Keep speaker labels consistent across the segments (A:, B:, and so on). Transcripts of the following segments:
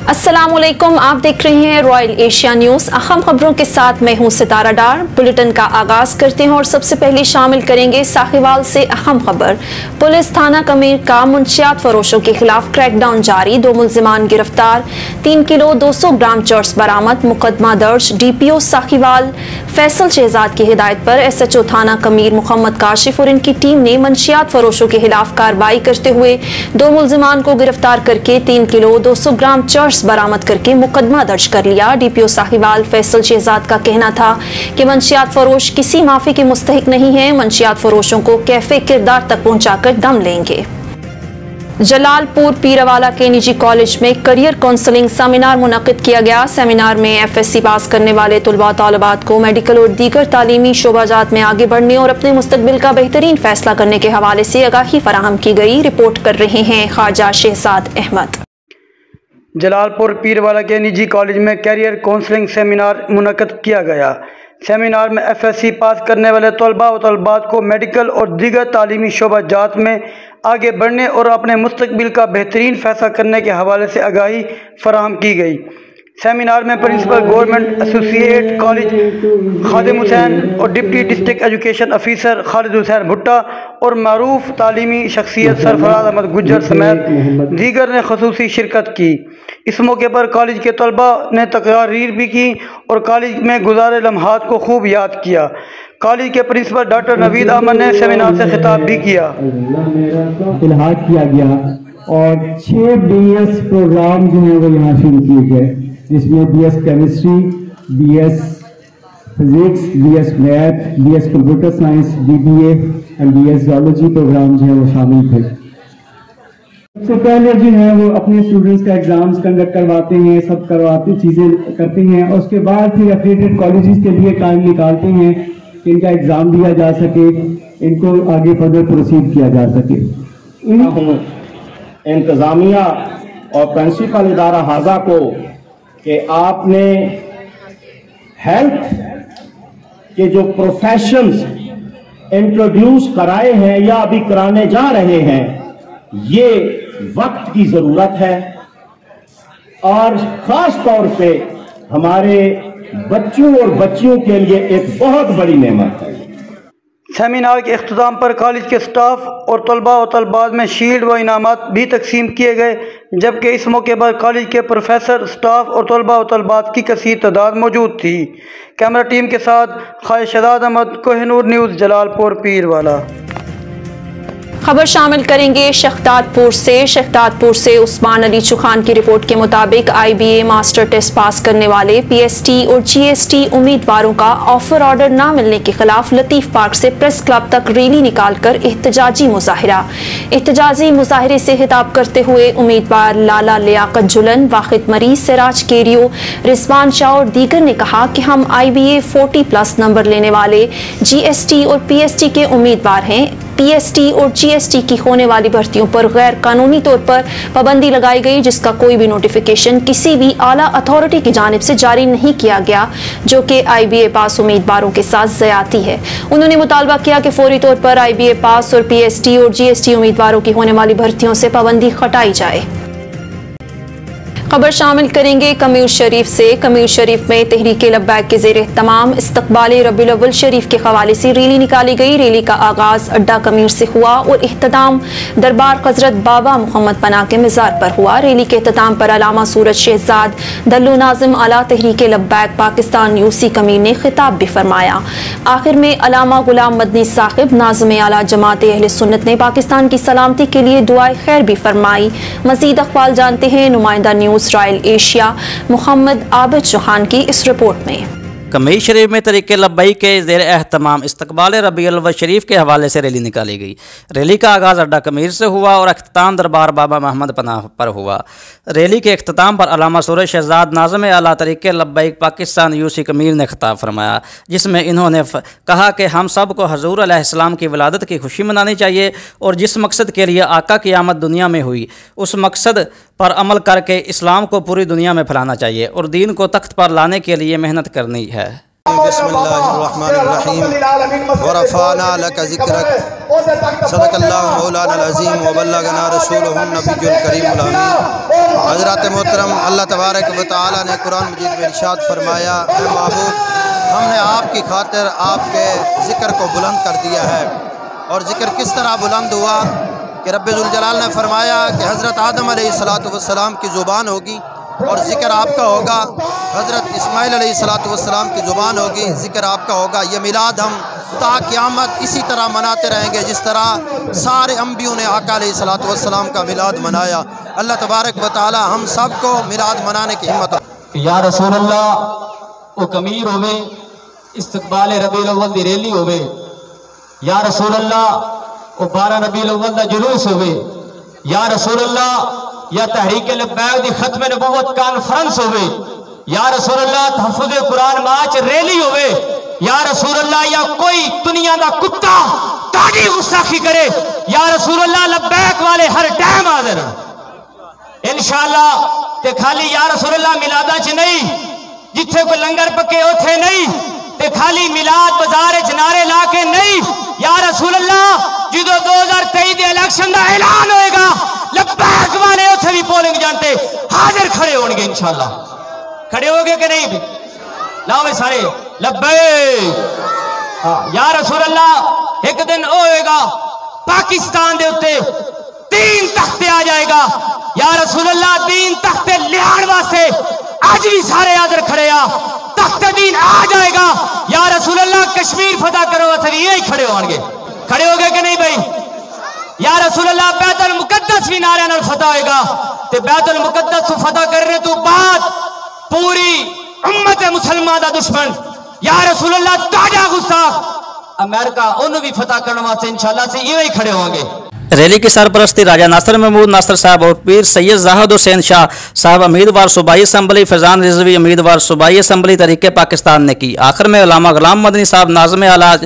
A: अस्सलामुअलैकुम, आप देख रहे हैं रॉयल एशिया न्यूज़। अहम खबरों के साथ मैं हूं सितारा डार। बुलेटिन का आगाज करते हैं और सबसे पहले शामिल करेंगे साहिवाल से अहम खबर। पुलिस थाना कमीर का मुंशियात फरोशों के खिलाफ क्रैकडाउन जारी, 2 मुल्जिमान गिरफ्तार, 3 किलो 200 ग्राम चर्स बरामद, मुकदमा दर्ज। DPO साहिवाल फैसल शहजाद की हिदायत पर SHO थाना कमीर मोहम्मद काशिफ और इनकी टीम ने मंशियात फरोशों के खिलाफ कार्रवाई करते हुए 2 मुल्जिमान को गिरफ्तार करके 3 किलो 200 ग्राम चर्स बरामद करके मुकदमा दर्ज कर लिया। DPO साहिवाल फैसल शहजाद का कहना था कि मंशियात फरोश किसी माफी के मुस्तहिक नहीं है, मंशियात फरोशों को कैफे किरदार तक पहुंचाकर दम लेंगे। जलालपुर पीरवाला के निजी कॉलेज में करियर काउंसलिंग सेमिनार मुनक्किद किया गया। सेमिनार में FSC पास करने वाले तुलबा तालिबात को मेडिकल और दीगर तालीमी शोबाजात में आगे बढ़ने और अपने मुस्तकबिल का बेहतरीन फैसला करने के हवाले से आगाही फराहम की गई। रिपोर्ट कर रहे हैं ख्वाजा शहजाद अहमद।
B: जलालपुर पीरवाला के निजी कॉलेज में कैरियर काउंसलिंग सेमिनार मुनक्किद किया गया। सेमिनार में FSC पास करने वाले तलबा व तलबात को मेडिकल और दीगर तालीमी शोबाजात में आगे बढ़ने और अपने मुस्तकबिल का बेहतरीन फैसला करने के हवाले से आगाही फराहम की गई। सेमिनार में प्रिंसिपल गवर्नमेंट एसोसिएट कॉलेज खादिम हुसैन और deputy district education officer Khalid Hussain भुट्टा और मारूफ तालीमी शख्सियत सरफराज अहमद गुज्जर समेत दीगर ने खसूसी शिरकत की। इस मौके पर कॉलेज के तलबा ने तकरीर भी की और कॉलेज में गुज़ारे लम्हात को खूब याद किया। कॉलेज के प्रिंसिपल डॉक्टर नवीद अहमद ने सेमिनार से खिताब भी किया।
C: इल्हाक किया गया और 6 BS प्रोग्राम जो है वो यहाँ शुरू किए गए, जिसमें BS chemistry, BS physics, BS math, BS computer science, BBA and BS geology program जो है वो शामिल थे। सबसे पहले जो है वो अपने स्टूडेंट्स का एग्जाम्स कंडक्ट करवाते हैं, सब करवाते चीज़ें करते हैं और उसके बाद फिर एफिलिएटेड कॉलेजेस के लिए टाइम निकालते हैं कि इनका एग्ज़ाम दिया जा सके, इनको आगे फर्दर प्रोसीड किया जा सके।
D: इंतज़ामिया और प्रिंसिपल इदारा हाजा को कि आपने हेल्थ के जो प्रोफेशंस इंट्रोड्यूस कराए हैं या अभी कराने जा रहे हैं, ये वक्त की जरूरत है और खास तौर पे हमारे बच्चों और बच्चियों के लिए एक बहुत बड़ी नेमत है।
B: सेमिनार के इख्तिताम पर कॉलेज के स्टाफ और तलबा व तलबात में शील्ड व इनामात भी तकसीम किए गए, जबकि इस मौके पर कॉलेज के प्रोफेसर, स्टाफ और तलबा व तलबात की कसीर तादाद मौजूद थी। कैमरा टीम के साथ ख्वाजा शहजाद अहमद, कोहिनूर न्यूज़, जलालपुर पीरवाला।
A: खबर शामिल करेंगे शहदादपुर से उस्मान अली चौहान की रिपोर्ट के मुताबिक IBA मास्टर टेस्ट पास करने वाले PST और GST उम्मीदवारों का ऑफर ऑर्डर न मिलने के खिलाफ लतीफ पार्क से प्रेस क्लब तक रैली निकालकर एहतजाजी मुजाहिरे से खिताब करते हुए उम्मीदवार लाला लियाकत जुलन, वाहिद मरीज, सिराज केरियो, रिजवान शाह और दीगर ने कहा कि हम IBA 40+ नंबर लेने वाले GST और PST के उम्मीदवार हैं। PST और GST की होने वाली भर्तियों पर गैर कानूनी तौर पर पाबंदी लगाई गई, जिसका कोई भी नोटिफिकेशन किसी भी आला अथॉरिटी की जानिब से जारी नहीं किया गया, जो कि IBA पास उम्मीदवारों के साथ ज्यादती है। उन्होंने मुतालबा किया कि फौरी तौर पर IBA पास और PST और GST उम्मीदवारों की होने वाली भर्तियों से पाबंदी हटाई जाए। खबर शामिल करेंगे कमीर शरीफ से। कमीर शरीफ में तहरीके लब्बैक के ज़ेर तमाम इस्तकबाले रबीउल अव्वल शरीफ के हवाले से रैली निकाली गई। रैली का आगाज अड्डा कमीर से हुआ और इख्तिताम दरबार हजरत बाबा मोहम्मद पनाह के मज़ार पर हुआ। रैली के इख्तिताम पर अलामा सूरज शहजाद दल्लू नाजिम आला तहरीके लब्बैक पाकिस्तान UC कमीर ने खिताब भी फरमाया। आखिर में अलामा गुलाम मदनी साहिब नाज़िम आला जमात अहले सुन्नत ने पाकिस्तान की सलामती के लिए दुआए खैर भी फरमाई। मज़ीद अखबार जानते हैं नुमाइंदा news royal Asia Mohammad Abid Chauhan की इस रिपोर्ट में।
E: कमीर शरीफ में तरीके लब्बई के ज़ेर एहतमाम इस्तकबाल रबीउल अव्वल शरीफ के हवाले से रैली निकाली गई। रैली का आगाज़ अड्डा कमीर से हुआ और अख्ताम दरबार बाबा मोहम्मद पनाह पर हुआ। रैली के अख्ताम पर अलामा सूरज शहजाद नाज़िम आला तरीके लब्बई पाकिस्तान UC कमीर ने खिताब फरमाया, जिसमें इन्होंने कहा कि हम सब को हजूर अलैहिस्सलाम की विलादत की खुशी मनानी चाहिए और जिस मकसद के लिए आका की आमद दुनिया में हुई, उस मकसद पर अमल करके इस्लाम को पूरी दुनिया में फैलाना चाहिए और दीन को तख्त पर लाने के लिए मेहनत करनी है।
F: बिस्मिल्लाहिर्रहमानिर्रहीम व रफ़अना लका ज़िक्रक सदक़ल्लाहु मौलाना अज़ीम व बल्लगना रसूलुहुन नबियुल करीमुल अमीन। हज़रत मोहतरम अल्लाह तबारक व तआला ने कुरान मजीद में इरशाद फरमाया, ऐ महबूब, हमने आपकी खातिर आपके ज़िक्र को बुलंद कर दिया है। और ज़िक्र किस तरह बुलंद हुआ कि रब्बे ज़ुल जलाल ने फरमाया कि हज़रत आदम अलैहिस्सलातु वस्सलाम की ज़ुबान होगी और ज़िक्र आपका होगा, हज़रत इस्माइल अलैहिस्सलातु वस्सलाम की ज़ुबान होगी, ज़िक्र आपका होगा। ये मिलाद हम ता क़यामत इसी तरह मनाते रहेंगे जिस तरह सारे अम्बियों ने आका अलैहिस्सलातु वस्सलाम का मिलाद मनाया। अल्लाह तबारक व तआला हम सब को मिलाद मनाने की हिम्मत।
G: या रसूल अल्लाह वो कमीर होवे, इस्तकबाल रबीउल अव्वल दी रैली होवे। या रसूल अल्लाह वो 12 रबीउल अव्वल दा जुलूस होवे। या रसूल अल्लाह या तहरीक लब्बैक दी खत्म नबुव्वत कॉन्फ्रेंस होवे। या रसूल अल्लाह तहफ़्फ़ुज़ कुरान मार्च रैली होवे। या रसूल अल्लाह या कोई दुनिया दा कुत्ता ताड़ी गुस्ताखी करे, या रसूल अल्लाह लब्बैक वाले हर टाइम हाज़िर इंशाअल्लाह। ते खाली या रसूल अल्लाह मिलादा च नहीं, जिथे कोई लंगर पके उथे नहीं, ते खाली मिलाद बाजार च नारे ला के नहीं। या रसूल अल्लाह जो 2023 के इलेक्शन का ऐलान होएगा, लब्बैक वाले उथे भी पोलिंग जानते हाजिर खड़े होंगे इंशाअल्लाह। खड़े होगे कि नहीं? लाओ सारे लब्बैक। या रसूल अल्लाह एक दिन होएगा पाकिस्तान दे उत्ते 3 तख्ते आ जाएगा। या रसूल अल्लाह 3 तख्ते लियाण वास्ते आज भी सारे हाजिर खड़े आ, तख्ते दीन आ जाएगा। या रसूल अल्लाह कश्मीर फतह करो वास्ते भी यही खड़े होंगे। खड़े हो गए कि नहीं भाई? या रसूल अल्लाह बैतुल मुकद्दस भी नारे नाल फतह होएगा, ते बैतुल मुकद्दस फतह करने तो बाद पूरी उम्मत मुसलमान दा दुश्मन या रसूल अल्लाह ताजा गुस्ताख अमेरिका उन्होंने भी फतह करने वास्ते इंशाअल्लाह से यही खड़े होंगे।
E: रैली की सरपरस्ती राजा नासिर महमूद नासिर साहब और पीर सैयद जाहिद हुसैन शाह साहब उम्मीदवार सूबाई असम्बली, फैजान रिजवी उम्मीदवार सूबाई असम्बली तरीके पाकिस्तान ने की। आखिर में उलामा गुलाम मदनी साहब नाज़िम आला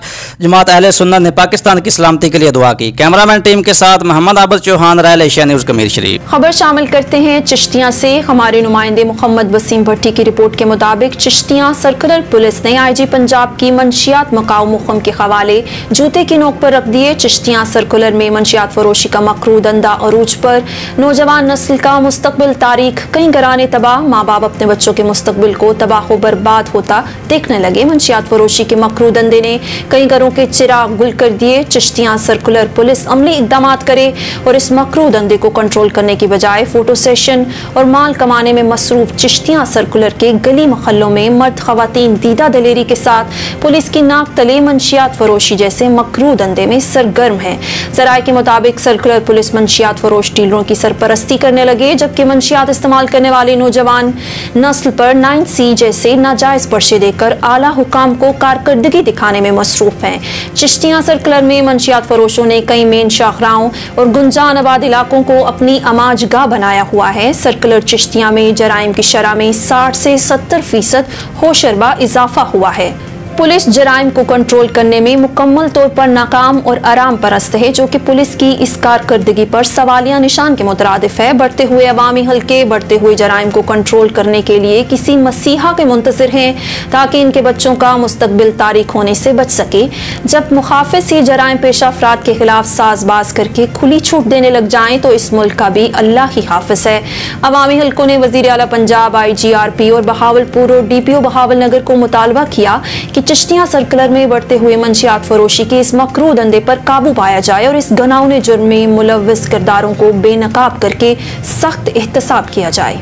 E: जमात अहले सुन्नत ने पाकिस्तान की सलामती के लिए दुआ की। कैमरामैन टीम के साथ Mohammad Abid Chauhan, Royal Asia News, कमीर शरीफ।
A: खबर शामिल करते हैं चिश्तियाँ से। हमारे नुमाइंदे मोहम्मद वसीम भट्टी की रिपोर्ट के मुताबिक चिश्तियाँ सर्कुलर पुलिस ने IG पंजाब की मंशियात मकाऊ मुखम के हवाले जूते की नोक पर रख दिए। चिश्तियाँ सर्कुलर में मंशियात फरोशी का मकरू दंदा अरूज पर, नौजवान नस्ल का मुस्तकबिल तारीख, कई घराने तबाह, माँ बाप अपने बच्चों के मुस्तकबिल को तबाह बर्बाद होता देखने लगे। मंशियात फरोशी के मकरू दंदे ने कई घरों के चिराग गुल कर दिए। चिश्तियाँ सर्कुलर पुलिस अमली इकदाम करे और इस मकरू दंदे को कंट्रोल करने की बजाय फोटो सेशन और माल कमाने में मसरूफ चिश्तियाँ सर्कुलर के गली महल्लों में मर्द खवातीन दीदा दलेरी के साथ पुलिस की नाक तले मंशियात फरोशी जैसे मकरू दंदे में सरगर्म है। जराये के मुताबिक सर्कुलर पुलिस मंशियात फरोश डीलरों की सरपरस्ती करने लगे, जबकि मंशियात इस्तेमाल करने वाले नौजवान नस्ल पर 9C जैसे नाजायज पर्चे देकर आला हुकाम को कारकर्दगी दिखाने में मसरूफ हैं। चिश्तियाँ सर्कुलर में मंशियात फरोशों ने कई मेन शाहराहों और गुंजान आबाद इलाकों को अपनी अमाजगाह बनाया हुआ है। सर्कुलर चिश्तियाँ में जराइम की शरह में 60 से 70% होशरबा इजाफा हुआ है। पुलिस जराइम को कंट्रोल करने में मुकम्मल तौर पर नाकाम और आराम परस्त है, जो कि पुलिस की इस कारकर्दगी पर सवालिया निशान के मुतरादिफ है। बढ़ते हुए अवामी हल्के बढ़ते हुए जराइम को कंट्रोल करने के लिए किसी मसीहा के मुंतज़िर हैं ताकि इनके बच्चों का मुस्तकबिल तारीख होने से बच सके। जब मुखाफिज ही जराइम पेशा अफराद के खिलाफ साजबाज करके खुली छूट देने लग जाएं तो इस मुल्क का भी अल्लाह ही हाफिज है। अवामी हल्कों ने वज़ीर आला पंजाब IGRP और बहावलपुर और DPO बहावलनगर को मुतालबा किया कि चिश्तियाँ सर्कुलर में बढ़ते हुए मंशियात फरोशी के इस मकरू दंदे पर काबू पाया जाए और इस घिनौने जुर्म में मुलव्विस किरदारों को बेनकाब करके सख्त एहतसाब किया जाए।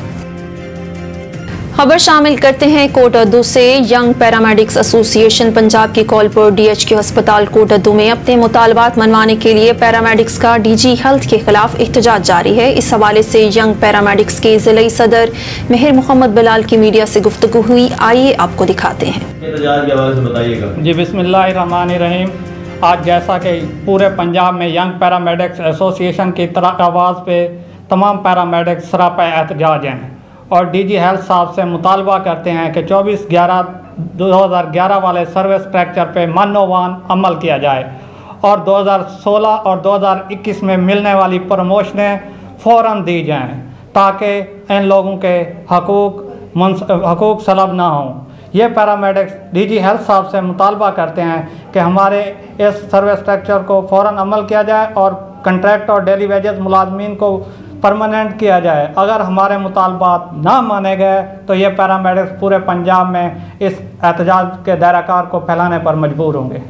A: खबर शामिल करते हैं कोटअद्दू से। यंग पैरामेडिक्स एसोसिएशन पंजाब की कॉल पर DHQ अस्पताल कोटअद्दू में अपने मुतालबात मनवाने के लिए पैरामेडिक्स का DG हेल्थ के खिलाफ एहतजाज जारी है। इस हवाले से यंग पैरामेडिक्स के जिलाई सदर मेहर मोहम्मद बिलाल की मीडिया से गुफ्तगू हुई, आइए आपको दिखाते हैं।
H: जी बिस्मिल्लाहिर्रहमानिर्रहीम। आज जैसा कि पूरे पंजाब में यंग पैरामेडिक्स एसोसिएशन की आवाज़ पे तमाम पैरामेडिक्स सरापा एहतजाज हैं और DG हेल्थ साहब से मुतालबा करते हैं कि 24/11/2011 वाले सर्विस स्ट्रक्चर पे मनोवान अमल किया जाए और 2016 और 2021 में मिलने वाली प्रमोशनें फ़ौरन दी जाएं ताकि इन लोगों के हकूक़ सलब ना हों। ये पैरामेडिक्स डीजी हेल्थ साहब से मुतालबा करते हैं कि हमारे इस सर्विस स्ट्रक्चर को फ़ौरन अमल किया जाए और कंट्रैक्ट और डेली वेजेस मुलाजमीन को परमानेंट किया जाए। अगर हमारे मुतालबात ना माने गए तो ये पैरामेडिक्स पूरे पंजाब में इस एहतजाज के दायराकार को फैलाने पर मजबूर होंगे।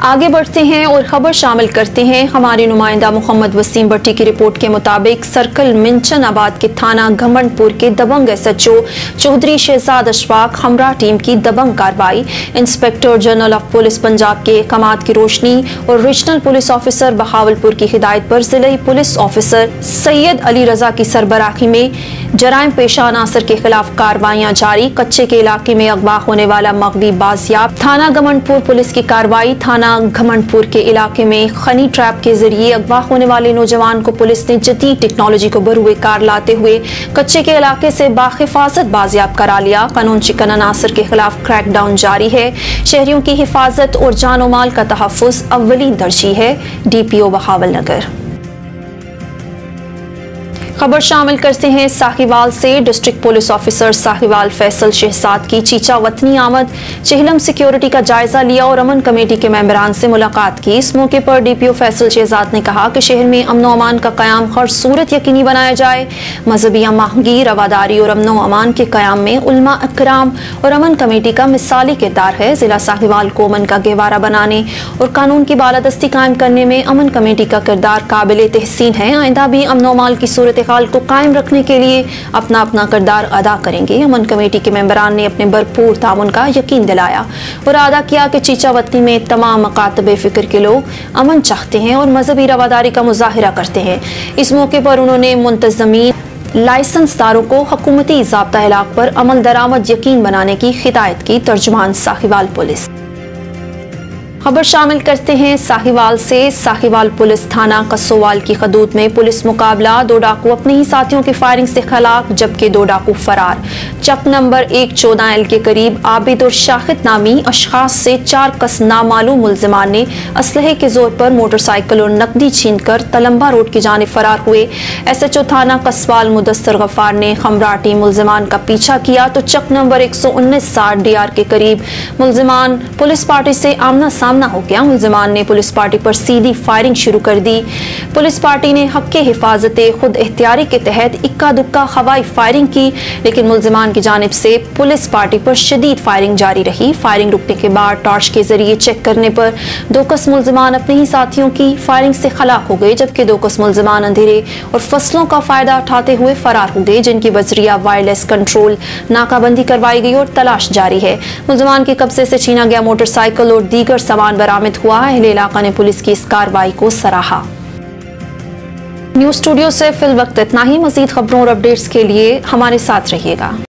A: आगे बढ़ते हैं और खबर शामिल करते हैं। हमारे नुमाइंदा मोहम्मद वसीम भट्टी की रिपोर्ट के मुताबिक सर्कल मिंचन आबाद के थाना घमंडपुर के दबंग SHO चौधरी शहजाद अशफाक हमरा टीम की दबंग कार्रवाई, inspector general of police Punjab के कमात की रोशनी और रीजनल पुलिस ऑफिसर बहावलपुर की हिदायत पर जिले पुलिस ऑफिसर सैयद अली रजा की सरबराही में जराइम पेशा अनासर के खिलाफ कार्रवाइयां जारी। कच्चे के इलाके में अगवा होने वाला मगवी बाजियाब। थाना घमंडपुर पुलिस की कार्रवाई। थाना घमंडपुर के इलाके में खनी ट्रैप के जरिए अगवा होने वाले नौजवान को पुलिस ने जदीद टेक्नोलॉजी को बरूए कार लाते हुए कच्चे के इलाके से बाहिफाजत बाजियाब करा लिया। कानून चिकन अनासर के खिलाफ क्रैकडाउन जारी है। शहरियों की हिफाजत और जानो माल का तहफ़्फ़ुज़ अव्वली तरजीह है। DPO बहावल नगर। खबर शामिल करते हैं साहिवाल से। District police officer Sahiwal Faisal Shahzad की चीचा वतनी आमद, चेहलम सिक्योरिटी का जायजा लिया और अमन कमेटी के मेंबरान से मुलाकात की। इस मौके पर DPO फैसल शहजाद ने कहा कि शहर में अमन अमान का क़याम हर सूरत यकीनी बनाया जाए। मजहबी महंगी रवादारी और अमन अमान के क़याम में उलमा इकराम और अमन कमेटी का मिसाली किरदार है। जिला साहिवाल को अमन का गहवारा बनाने और कानून की बालादस्ती कायम करने में अमन कमेटी का किरदार काबिल तहसीन है। आइंदा भी अमन अमान की सूरत हाल को कायम रखने के लिए अपना अपना किरदार अदा करेंगे। अमन कमेटी के मेंबरान ने अपने भरपूर ताउन का यकीन दिलाया और अदा किया कि चीचा वतनी में तमाम मकातबे फिक्र के लोग अमन चाहते हैं और मजहबी रवादारी का मुजाहिरा करते हैं। इस मौके पर उन्होंने मुंतजमीन लाइसेंसदारों को हुकूमती ज़ाब्ता इलाक पर अमल दरामद यकीन बनाने की हिदायत की। तर्जुमान साहिवाल पुलिस। खबर शामिल करते हैं साहिवाल से। साहिवाल पुलिस थाना कसोवाल की हदूद में पुलिस मुकाबला। 2 डाकू अपने ही साथियों की फायरिंग से हलाक जबकि 2 डाकू फरार। चक नंबर 114L के करीब आबिद और शाहिद नामी अशखास से 4 कस नामालूम मुल्जिमान ने असलहे के जोर पर मोटरसाइकिल और नकदी छीनकर तलम्बा रोड की जानिब फरार हुए। SHO थाना कसवाल मुदस्सर गफ्फार ने हमरा टीम मुल्जिमान का पीछा किया तो चक नंबर 11960 DR के करीब मुल्जिमान पुलिस पार्टी से आमना सामना हो गया। मुल्जिमान ने पुलिस पार्टी पर सीधी फायरिंग शुरू कर दी। पुलिस पार्टी ने हक के हिफाजत खुद एहतियारी के तहत इक्का दुक्का हवाई फायरिंग की, लेकिन मुल्जिमान की जानिब से पुलिस पार्टी पर शदीद फायरिंग जारी रही। फायरिंग रुकने के बाद टॉर्च के जरिए चेक करने पर 2 कस मुल्जिमान अपने ही साथियों की फायरिंग से हलाक हो गए जबकि 2 कस मुल्जिमान अंधेरे और फसलों का फायदा उठाते हुए फरार हो गए, जिनकी बजरिया वायरलेस कंट्रोल नाकाबंदी करवाई गई और तलाश जारी है। मुल्जिमान के कब्जे से छीना गया मोटरसाइकिल और दीगर सामान बरामद हुआ। अहले इलाका ने पुलिस की इस कार्रवाई को सराहा। न्यूज़ स्टूडियो से फिल वक्त इतना ही। मजीद खबरों और अपडेट्स के लिए हमारे साथ रहिएगा।